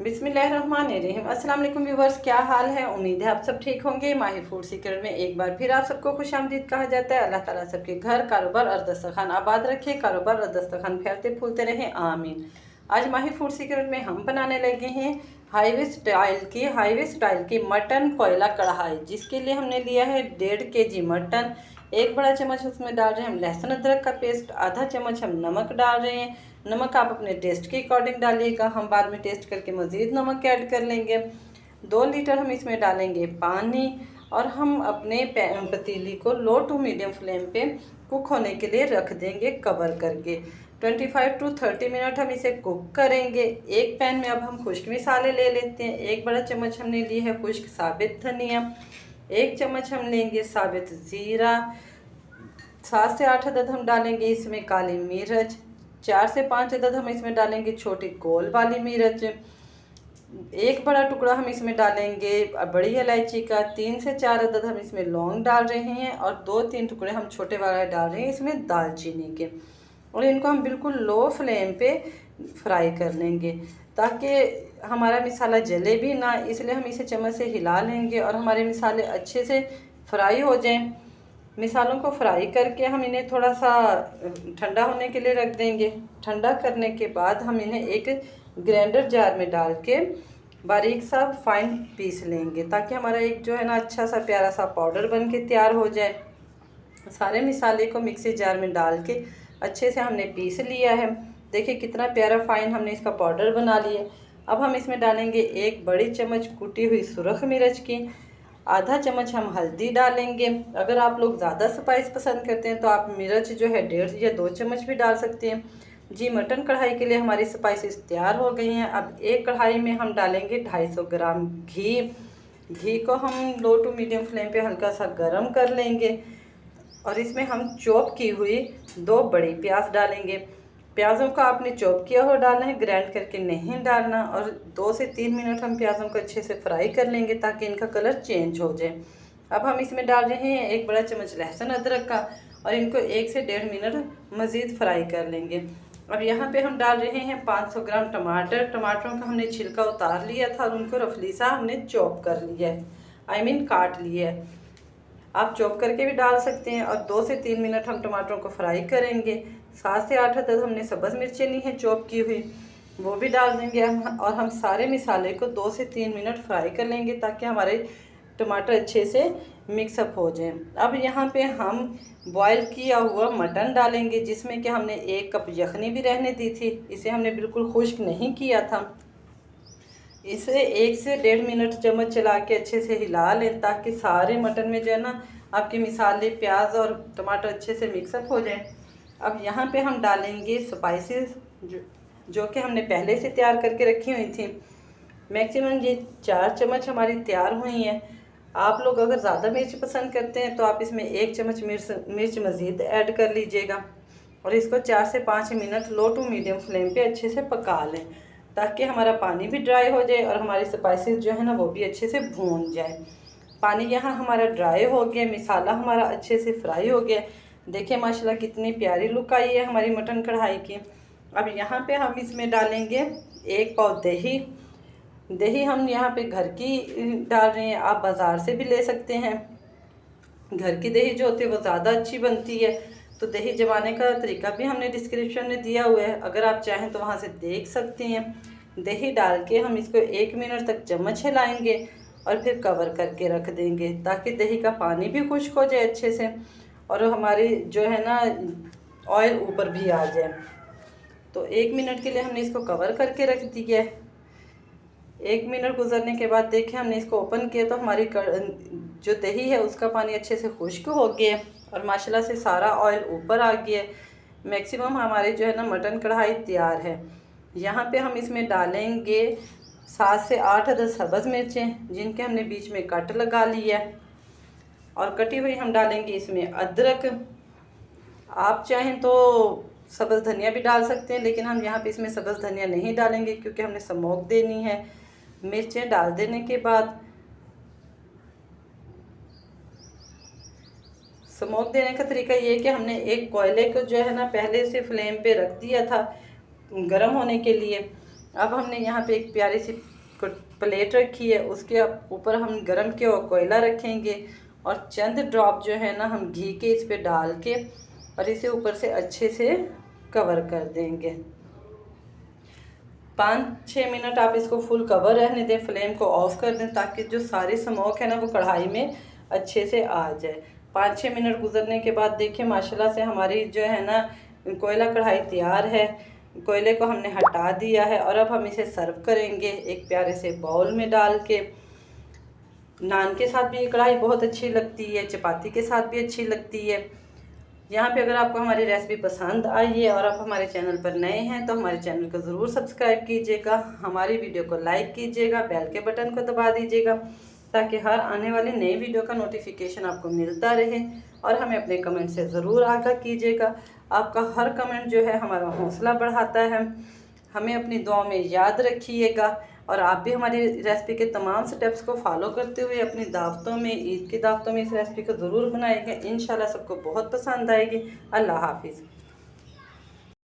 बिस्मिल्लाहिर्रहमानिर्रहीम। अस्सलाम वालेकुम व्यूवर्स, क्या हाल है। उम्मीद है आप सब ठीक होंगे। माही फूड सीक्रेट में एक बार फिर आप सबको खुशामदीद कहा जाता है। अल्लाह ताला सबके घर, कारोबार और दस्तरखान आबाद रखे, कारोबार और दस्तरखान फैलते फूलते रहे, आमीन। आज माही फूड सीक्रेट में हम बनाने लगे हैं हाईवे स्टाइल की मटन कोयला कढ़ाई, जिसके लिए हमने लिया है 1.5 kg मटन। एक बड़ा चम्मच उसमें डाल रहे हैं हम लहसुन अदरक का पेस्ट, आधा चम्मच हम नमक डाल रहे हैं। नमक आप अपने टेस्ट के अकॉर्डिंग डालिएगा, हम बाद में टेस्ट करके मज़ीद नमक ऐड कर लेंगे। 2 लीटर हम इसमें डालेंगे पानी और हम अपने पतीली को लो टू मीडियम फ्लेम पे कुक होने के लिए रख देंगे कवर करके। 25 to 30 मिनट हम इसे कुक करेंगे। एक पैन में अब हम खुश्क मसाले ले लेते हैं। एक बड़ा चम्मच हमने ली है खुश्क साबित धनिया, 1 चम्मच हम लेंगे साबित ज़ीरा, 7 से 8 अदद हम डालेंगे इसमें काली मिर्च, 4 से 5 अदद हम इसमें डालेंगे छोटी गोल वाली मिर्च, एक बड़ा टुकड़ा हम इसमें डालेंगे बड़ी इलायची का, 3 से 4 अदद हम इसमें लौंग डाल रहे हैं और 2-3 टुकड़े हम छोटे वाले डाल रहे हैं इसमें दालचीनी के। और इनको हम बिल्कुल लो फ्लेम पे फ्राई कर लेंगे ताकि हमारा मसाला जले भी ना, इसलिए हम इसे चम्मच से हिला लेंगे और हमारे मसाले अच्छे से फ्राई हो जाएं। मिसालों को फ्राई करके हम इन्हें थोड़ा सा ठंडा होने के लिए रख देंगे। ठंडा करने के बाद हम इन्हें एक ग्राइंडर जार में डाल के बारीक सा फाइन पीस लेंगे ताकि हमारा एक जो है ना अच्छा सा प्यारा सा पाउडर बन के तैयार हो जाए। सारे मिसाले को मिक्सी जार में डाल के अच्छे से हमने पीस लिया है। देखिए कितना प्यारा फाइन हमने इसका पाउडर बना लिया। अब हम इसमें डालेंगे 1 बड़ी चम्मच कुटी हुई सुरख मिर्च की, आधा चम्मच हम हल्दी डालेंगे। अगर आप लोग ज़्यादा स्पाइस पसंद करते हैं तो आप मिर्च जो है 1.5 या 2 चम्मच भी डाल सकते हैं। जी, मटन कढ़ाई के लिए हमारी स्पाइसेस तैयार हो गई हैं। अब एक कढ़ाई में हम डालेंगे 250 ग्राम घी। घी को हम लो टू मीडियम फ्लेम पे हल्का सा गर्म कर लेंगे और इसमें हम चॉप की हुई 2 बड़ी प्याज डालेंगे। प्याज़ों को आपने चॉप किया हुआ डालना है, ग्राइंड करके नहीं डालना। और 2 से 3 मिनट हम प्याज़ों को अच्छे से फ्राई कर लेंगे ताकि इनका कलर चेंज हो जाए। अब हम इसमें डाल रहे हैं 1 बड़ा चम्मच लहसुन अदरक का और इनको 1 से 1.5 मिनट मज़ीद फ्राई कर लेंगे। अब यहाँ पे हम डाल रहे हैं 500 ग्राम टमाटर। टमाटरों का हमने छिलका उतार लिया था और उनको रफली सा हमने चॉप कर लिया है, काट लिया है। आप चॉप करके भी डाल सकते हैं। और 2 से 3 मिनट हम टमाटरों को फ्राई करेंगे। 7 से 8 अदद हमने सब्ज़ मिर्चें ली हैं चॉप की हुई, वो भी डाल देंगे हम। और हम सारे मिसाले को 2 से 3 मिनट फ्राई कर लेंगे ताकि हमारे टमाटर अच्छे से मिक्सअप हो जाएं। अब यहाँ पे हम बॉयल किया हुआ मटन डालेंगे, जिसमें कि हमने 1 कप यखनी भी रहने दी थी। इसे हमने बिल्कुल खुश्क नहीं किया था। इसे 1 से 1.5 मिनट चम्मच चला के अच्छे से हिला लें ताकि सारे मटन में जो है ना आपके मिसाले प्याज और टमाटर अच्छे से मिक्सअप हो जाएं। अब यहाँ पे हम डालेंगे स्पाइसेस जो कि हमने पहले से तैयार करके रखी हुई थी। मैक्सिमम ये 4 चम्मच हमारी तैयार हुई हैं। आप लोग अगर ज़्यादा मिर्च पसंद करते हैं तो आप इसमें 1 चम्मच मिर्च मज़ीद ऐड कर लीजिएगा और इसको 4 से 5 minute low to medium flame पे अच्छे से पका लें ताकि हमारा पानी भी ड्राई हो जाए और हमारे स्पाइसेस जो है ना वो भी अच्छे से भून जाए। पानी यहाँ हमारा ड्राई हो गया, मिसाला हमारा अच्छे से फ्राई हो गया। देखिए माशाल्लाह कितनी प्यारी लुक आई है हमारी मटन कढ़ाई की। अब यहाँ पे हम इसमें डालेंगे 1 पाव दही। दही हम यहाँ पे घर की डाल रहे हैं, आप बाज़ार से भी ले सकते हैं। घर की दही जो होती है वो ज़्यादा अच्छी बनती है। तो दही जमाने का तरीका भी हमने डिस्क्रिप्शन में दिया हुआ है, अगर आप चाहें तो वहाँ से देख सकते हैं। दही डाल के हम इसको 1 मिनट तक चम्मच हिलाएंगे और फिर कवर करके रख देंगे ताकि दही का पानी भी खुश्क हो जाए अच्छे से और हमारी जो है ना ऑयल ऊपर भी आ जाए। तो 1 मिनट के लिए हमने इसको कवर करके रख दिया है। 1 मिनट गुजरने के बाद देखिए हमने इसको ओपन किया तो हमारी जो दही है उसका पानी अच्छे से खुश्क हो गया और माशाल्लाह से सारा ऑयल ऊपर आ गया। मैक्सिमम हमारे जो है ना मटन कढ़ाई तैयार है। यहाँ पे हम इसमें डालेंगे 7 से 8 अदद सब्ज़ मिर्चें जिनके हमने बीच में कट लगा लिया और कटी हुई हम डालेंगे इसमें अदरक। आप चाहें तो सब्ज़ धनिया भी डाल सकते हैं, लेकिन हम यहाँ पे इसमें सब्ज़ धनिया नहीं डालेंगे क्योंकि हमने स्मोक देनी है। मिर्चें डाल देने के बाद स्मोक देने का तरीका ये है कि हमने एक कोयले को जो है ना पहले से फ्लेम पे रख दिया था गरम होने के लिए। अब हमने यहाँ पे एक प्यारी सी प्लेट रखी है, उसके ऊपर हम गरम किया हुआ कोयला रखेंगे और चंद ड्रॉप जो है ना हम घी के इस पे डाल के और इसे ऊपर से अच्छे से कवर कर देंगे। 5-6 मिनट आप इसको फुल कवर रहने दें, फ्लेम को ऑफ कर दें ताकि जो सारी स्मोक है ना वो कढ़ाई में अच्छे से आ जाए। 5-6 मिनट गुजरने के बाद देखिए माशाल्लाह से हमारी जो है ना कोयला कढ़ाई तैयार है। कोयले को हमने हटा दिया है और अब हम इसे सर्व करेंगे एक प्यारे से बाउल में डाल के। नान के साथ भी ये कढ़ाई बहुत अच्छी लगती है, चपाती के साथ भी अच्छी लगती है। यहाँ पे अगर आपको हमारी रेसिपी पसंद आई है और आप हमारे चैनल पर नए हैं तो हमारे चैनल को ज़रूर सब्सक्राइब कीजिएगा, हमारी वीडियो को लाइक कीजिएगा, बेल के बटन को दबा दीजिएगा ताकि हर आने वाली नई वीडियो का नोटिफिकेशन आपको मिलता रहे। और हमें अपने कमेंट से ज़रूर आगाह कीजिएगा, आपका हर कमेंट जो है हमारा हौसला बढ़ाता है। हमें अपनी दुआ में याद रखिएगा और आप भी हमारी रेसिपी के तमाम स्टेप्स को फॉलो करते हुए अपनी दावतों में, ईद की दावतों में इस रेसिपी को ज़रूर बनाइएगा। इंशाल्लाह सबको बहुत पसंद आएगी। अल्लाह हाफिज़।